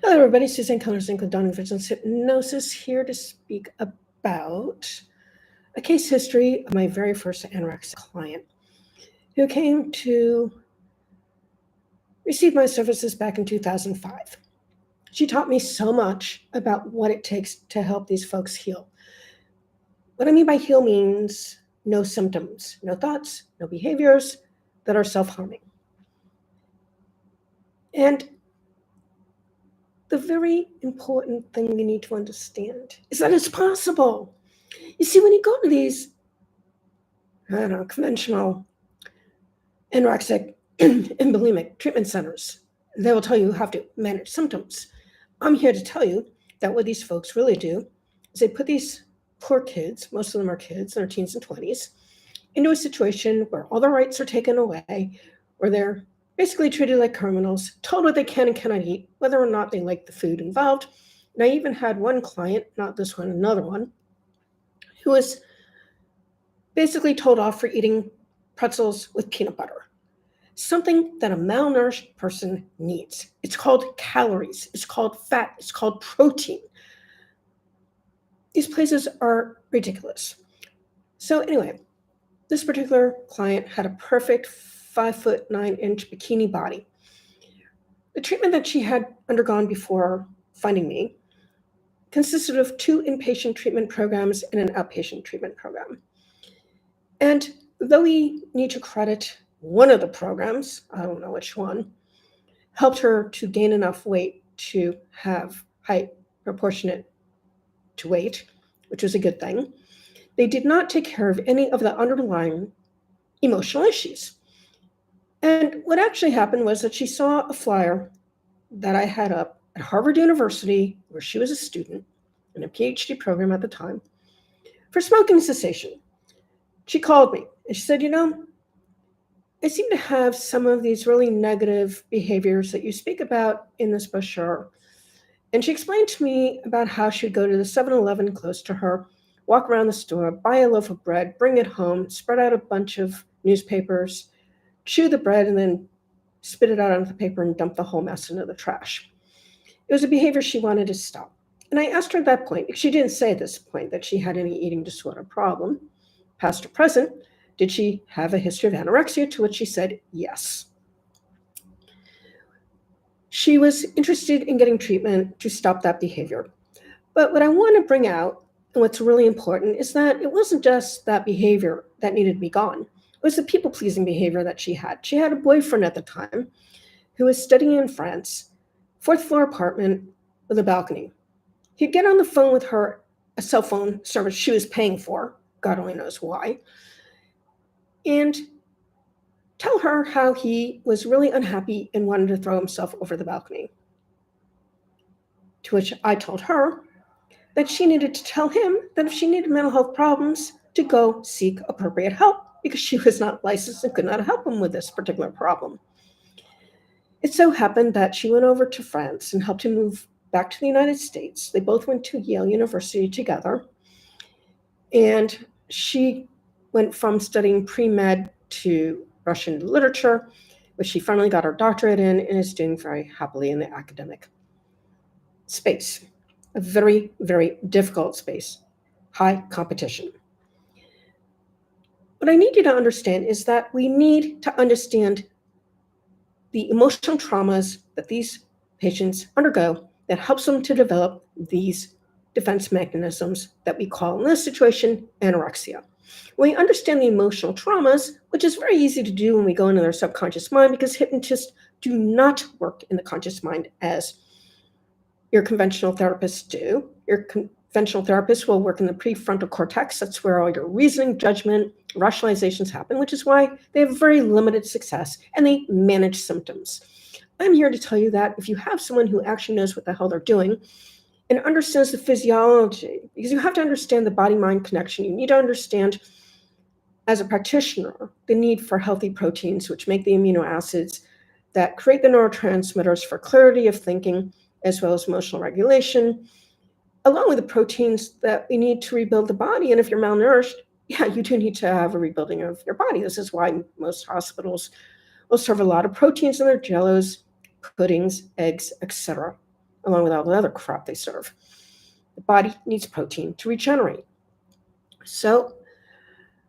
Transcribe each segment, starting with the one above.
Hello, everybody. Suzanne Kellner-Zinck with Dawning Vigilance Hypnosis here to speak about a case history of my very first anorexic client who came to receive my services back in 2005. She taught me so much about what it takes to help these folks heal. What I mean by heal means no symptoms, no thoughts, no behaviors that are self-harming. And the very important thing you need to understand is that it's possible. You see, when you go to these, conventional anorexic and bulimic treatment centers, they will tell you how to manage symptoms. I'm here to tell you that what these folks really do is they put these poor kids, most of them are kids in their teens and 20s, into a situation where all their rights are taken away, where they're basically treated like criminals, told what they can and cannot eat, whether or not they like the food involved. And I even had one client, not this one, another one, who was basically told off for eating pretzels with peanut butter, something that a malnourished person needs. It's called calories, it's called fat, it's called protein. These places are ridiculous. So anyway, this particular client had a perfect 5'9" bikini body. The treatment that she had undergone before finding me consisted of 2 inpatient treatment programs and an outpatient treatment program. And though we need to credit one of the programs, I don't know which one, helped her to gain enough weight to have height proportionate to weight, which was a good thing, they did not take care of any of the underlying emotional issues. And what actually happened was that she saw a flyer that I had up at Harvard University, where she was a student in a PhD program at the time, for smoking cessation. She called me and she said, I seem to have some of these really negative behaviors that you speak about in this brochure. And she explained to me about how she would go to the 7-Eleven close to her, walk around the store, buy a loaf of bread, bring it home, spread out a bunch of newspapers, chew the bread, and then spit it out onto the paper and dump the whole mess into the trash. It was a behavior she wanted to stop. And I asked her at that point, because she didn't say at this point that she had any eating disorder problem, past or present, did she have a history of anorexia? To which she said yes. She was interested in getting treatment to stop that behavior. But what I want to bring out, and what's really important, is that it wasn't just that behavior that needed to be gone. It was the people-pleasing behavior that she had. She had a boyfriend at the time who was studying in France, 4th-floor apartment with a balcony. He'd get on the phone with her, a cell phone service she was paying for, God only knows why, and tell her how he was really unhappy and wanted to throw himself over the balcony. To which I told her that she needed to tell him that if she needed mental health problems, to go seek appropriate help, because she was not licensed and could not help him with this particular problem. It so happened that she went over to France and helped him move back to the United States. They both went to Yale University together. And she went from studying pre-med to Russian literature, which she finally got her doctorate in and is doing very happily in the academic space. A very, very difficult space, high competition. What I need you to understand is that we need to understand the emotional traumas that these patients undergo that helps them to develop these defense mechanisms that we call, in this situation, anorexia. When we understand the emotional traumas, which is very easy to do when we go into their subconscious mind, because hypnotists do not work in the conscious mind as your conventional therapists do. Your conventional therapists will work in the prefrontal cortex. That's where all your reasoning, judgment, rationalizations happen, which is why they have very limited success and they manage symptoms. I'm here to tell you that if you have someone who actually knows what the hell they're doing and understands the physiology, because you have to understand the body-mind connection, you need to understand, as a practitioner, the need for healthy proteins, which make the amino acids that create the neurotransmitters for clarity of thinking, as well as emotional regulation, along with the proteins that we need to rebuild the body. And if you're malnourished, yeah, you do need to have a rebuilding of your body. This is why most hospitals will serve a lot of proteins in their jellos, puddings, eggs, etc. along with all the other crap they serve. The body needs protein to regenerate. So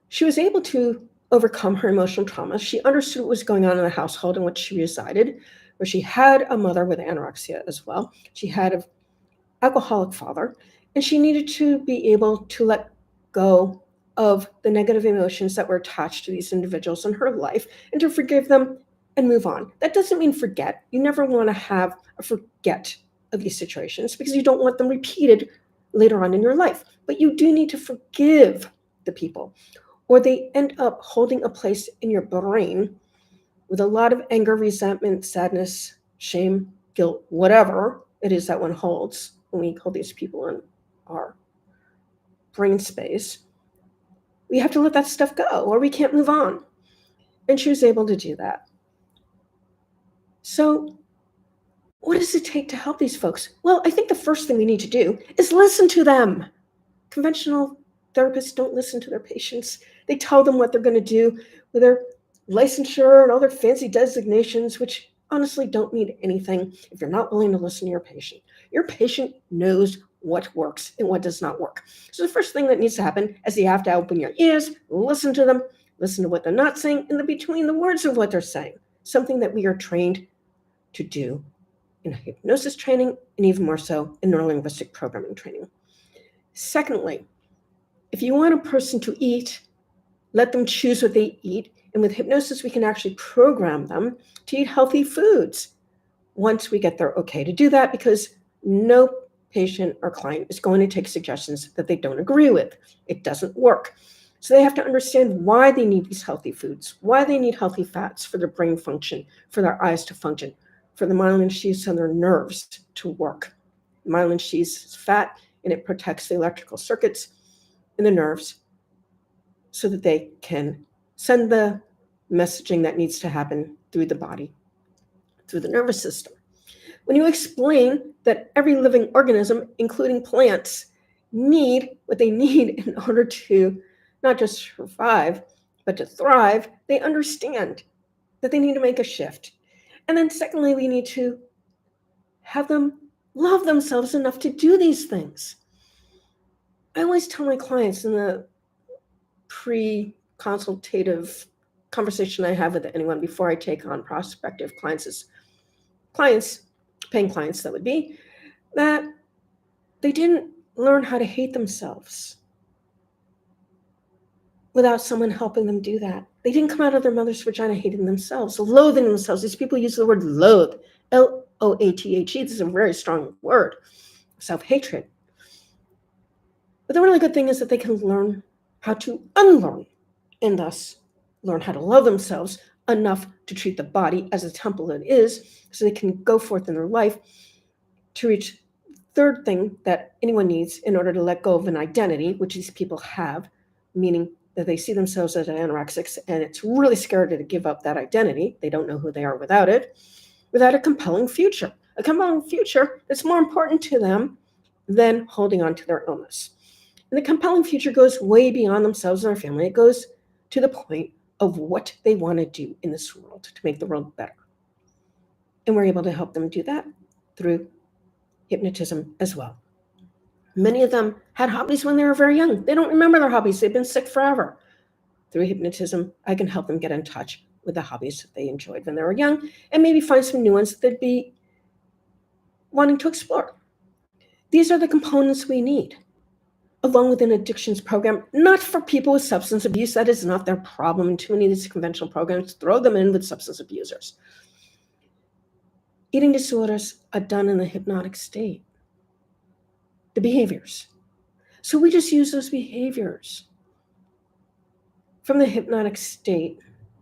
she was able to overcome her emotional trauma. She understood what was going on in the household in which she resided, where she had a mother with anorexia as well. She had an alcoholic father, and she needed to be able to let go of the negative emotions that were attached to these individuals in her life and to forgive them and move on. That doesn't mean forget. You never want to have a forget of these situations because you don't want them repeated later on in your life. But you do need to forgive the people, or they end up holding a place in your brain with a lot of anger, resentment, sadness, shame, guilt, whatever it is that one holds when we hold these people in our brain space. We have to let that stuff go or we can't move on. And she was able to do that. So, what does it take to help these folks? Well, I think the first thing we need to do is listen to them. Conventional therapists don't listen to their patients. They tell them what they're going to do with their licensure and all their fancy designations, which honestly don't mean anything if you're not willing to listen to your patient. Your patient knows what works and what does not work. So the first thing that needs to happen is you have to open your ears, listen to them, listen to what they're not saying, and between the words of what they're saying, something that we are trained to do in hypnosis training and even more so in neurolinguistic programming training. Secondly, if you want a person to eat, let them choose what they eat. And with hypnosis, we can actually program them to eat healthy foods once we get their okay to do that, because no patient or client is going to take suggestions that they don't agree with. It doesn't work. So they have to understand why they need these healthy foods, why they need healthy fats for their brain function, for their eyes to function, for the myelin sheaths and their nerves to work. The myelin sheaths is fat, and it protects the electrical circuits in the nerves so that they can send the messaging that needs to happen through the body, through the nervous system. When you explain that every living organism, including plants, need what they need in order to not just survive, but to thrive, they understand that they need to make a shift. And then secondly, we need to have them love themselves enough to do these things. I always tell my clients in the pre-consultative conversation I have with anyone before I take on prospective clients, paying clients that would be, that they didn't learn how to hate themselves without someone helping them do that. They didn't come out of their mother's vagina hating themselves, loathing themselves. These people use the word loathe, L-O-A-T-H-E. This is a very strong word, self-hatred. But the really good thing is that they can learn how to unlearn and thus learn how to love themselves enough to treat the body as a temple it is, so they can go forth in their life to reach the third thing that anyone needs in order to let go of an identity, which these people have, meaning that they see themselves as anorexics, and it's really scary to give up that identity. They don't know who they are without it, without a compelling future. A compelling future that's more important to them than holding on to their illness. And the compelling future goes way beyond themselves and their family. It goes to the point of what they want to do in this world to make the world better. And we're able to help them do that through hypnotism as well. Many of them had hobbies when they were very young. They don't remember their hobbies. They've been sick forever. Through hypnotism, I can help them get in touch with the hobbies that they enjoyed when they were young and maybe find some new ones that they'd be wanting to explore. These are the components we need, along with an addictions program, not for people with substance abuse. That is not their problem. And too many of these conventional programs throw them in with substance abusers. Eating disorders are done in the hypnotic state, the behaviors. So we just use those behaviors from the hypnotic state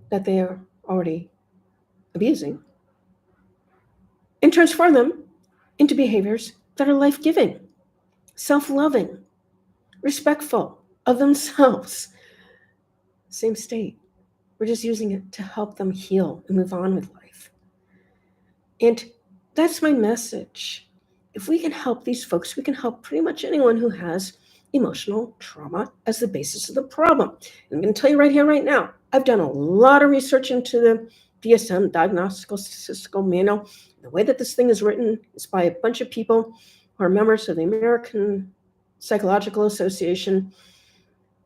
that they are already abusing and transform them into behaviors that are life-giving, self-loving, respectful of themselves. Same state. We're just using it to help them heal and move on with life. And that's my message. If we can help these folks, we can help pretty much anyone who has emotional trauma as the basis of the problem. And I'm going to tell you right here, right now, I've done a lot of research into the DSM, Diagnostical Statistical Manual. The way that this thing is written is by a bunch of people who are members of the American Psychological Association.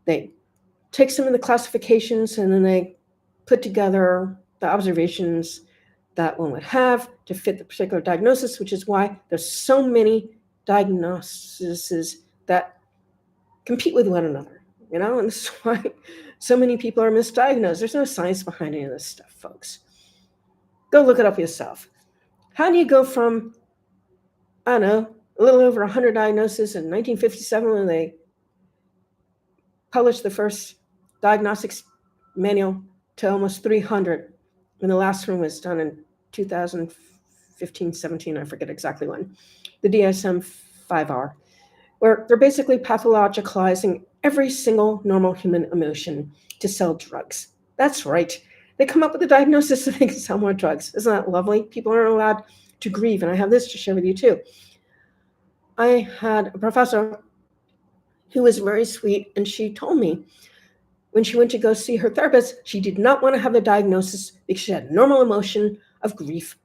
They take some of the classifications and then they put together the observations that one would have to fit the particular diagnosis, which is why there's so many diagnoses that compete with one another, and this is why so many people are misdiagnosed. There's no science behind any of this stuff, folks. Go look it up yourself. How do you go from, I don't know, a little over 100 diagnoses in 1957 when they published the first diagnostics manual to almost 300 when the last one was done in 2015, 17, I forget exactly when, the DSM-5R, where they're basically pathologicalizing every single normal human emotion to sell drugs. That's right. They come up with a diagnosis so they can sell more drugs. Isn't that lovely? People aren't allowed to grieve, and I have this to share with you too. I had a professor who was very sweet, and she told me when she went to go see her therapist, she did not want to have the diagnosis because she had normal emotion of grief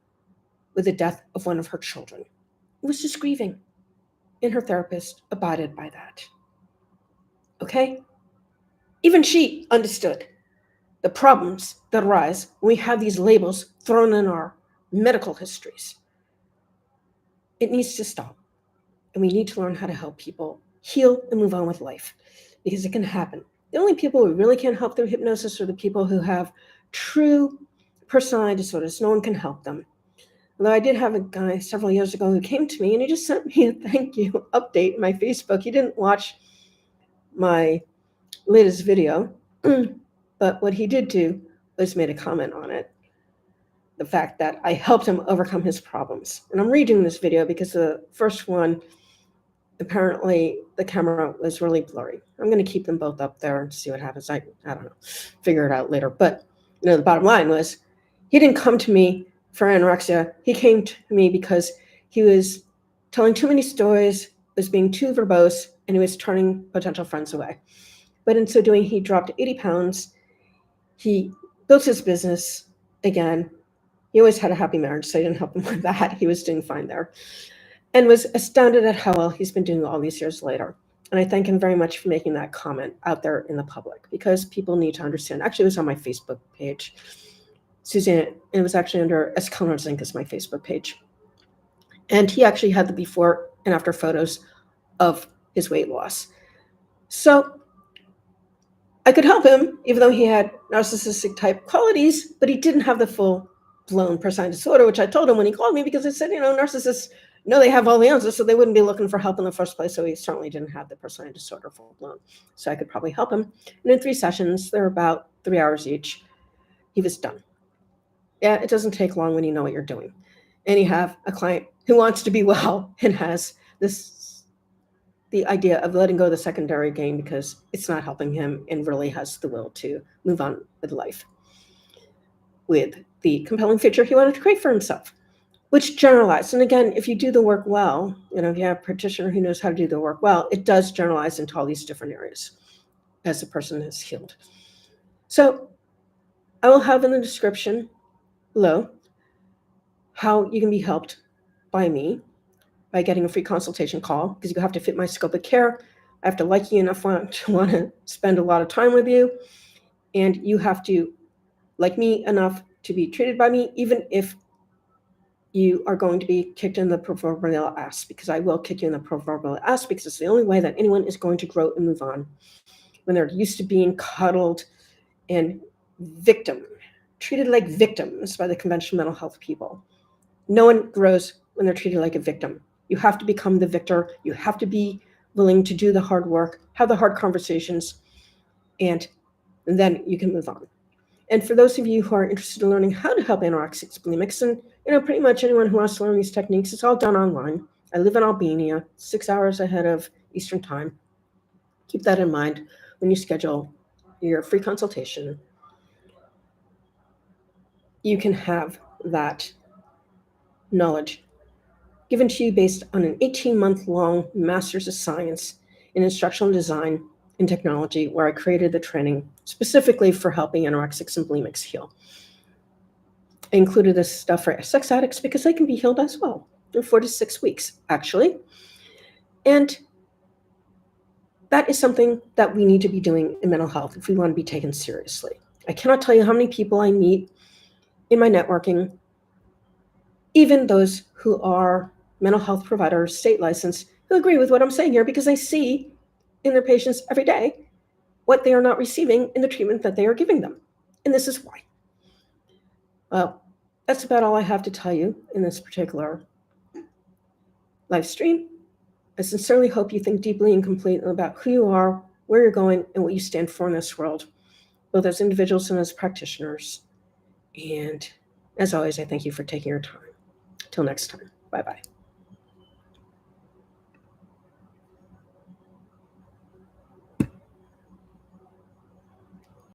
with the death of one of her children. It was just grieving, and her therapist abided by that. Okay? Even she understood the problems that arise when we have these labels thrown in our medical histories. It needs to stop, and we need to learn how to help people heal and move on with life, because it can happen. The only people who really can help through hypnosis are the people who have true personality disorders. No one can help them. Although I did have a guy several years ago who came to me and he just sent me a thank you update in my Facebook. He didn't watch my latest video, but what he did do was made a comment on it. The fact that I helped him overcome his problems. And I'm redoing this video because the first one, apparently the camera was really blurry. I'm going to keep them both up there and see what happens. I don't know, figure it out later. But the bottom line was he didn't come to me for anorexia. He came to me because he was telling too many stories, was being too verbose, and he was turning potential friends away. But in so doing, he dropped 80 pounds. He built his business again. He always had a happy marriage, so I didn't help him with that. He was doing fine there. And was astounded at how well he's been doing all these years later. And I thank him very much for making that comment out there in the public, because people need to understand. Actually, it was on my Facebook page. Suzanne, it was actually under as Kellner-Zinck as my Facebook page. And he actually had the before and after photos of his weight loss. So I could help him, even though he had narcissistic type qualities, but he didn't have the full-blown personality disorder, which I told him when he called me, because I said, narcissists know they have all the answers, so they wouldn't be looking for help in the first place. So he certainly didn't have the personality disorder full-blown. So I could probably help him. And in 3 sessions, they're about 3 hours each, he was done. Yeah, it doesn't take long when you know what you're doing. And you have a client who wants to be well and has the idea of letting go of the secondary gain because it's not helping him, and really has the will to move on with life with the compelling future he wanted to create for himself, which generalized. And again, if you do the work well, if you have a practitioner who knows how to do the work well, it does generalize into all these different areas as the person is healed. So I will have in the description below how you can be helped by me by getting a free consultation call, because you have to fit my scope of care. I have to like you enough to want to spend a lot of time with you, and you have to like me enough to be treated by me, even if you are going to be kicked in the proverbial ass, because I will kick you in the proverbial ass, because it's the only way that anyone is going to grow and move on. When they're used to being cuddled and treated like victims by the conventional mental health people. No one grows when they're treated like a victim. You have to become the victor. You have to be willing to do the hard work, have the hard conversations, and then you can move on. And for those of you who are interested in learning how to help anorexics, bulimics, and pretty much anyone who wants to learn these techniques, it's all done online. I live in Albania, 6 hours ahead of Eastern time. Keep that in mind when you schedule your free consultation. You can have that knowledge given to you based on an 18-month-long Master's of Science in Instructional Design and Technology, where I created the training specifically for helping anorexics and bulimics heal. I included this stuff for sex addicts because they can be healed as well in 4 to 6 weeks, actually. And that is something that we need to be doing in mental health if we want to be taken seriously. I cannot tell you how many people I meet in my networking, even those who are mental health providers, state licensed, who agree with what I'm saying here because I see in their patients every day what they are not receiving in the treatment that they are giving them. And this is why. Well, that's about all I have to tell you in this particular live stream. I sincerely hope you think deeply and completely about who you are, where you're going, and what you stand for in this world, both as individuals and as practitioners. And as always, I thank you for taking your time. Till next time. Bye-bye.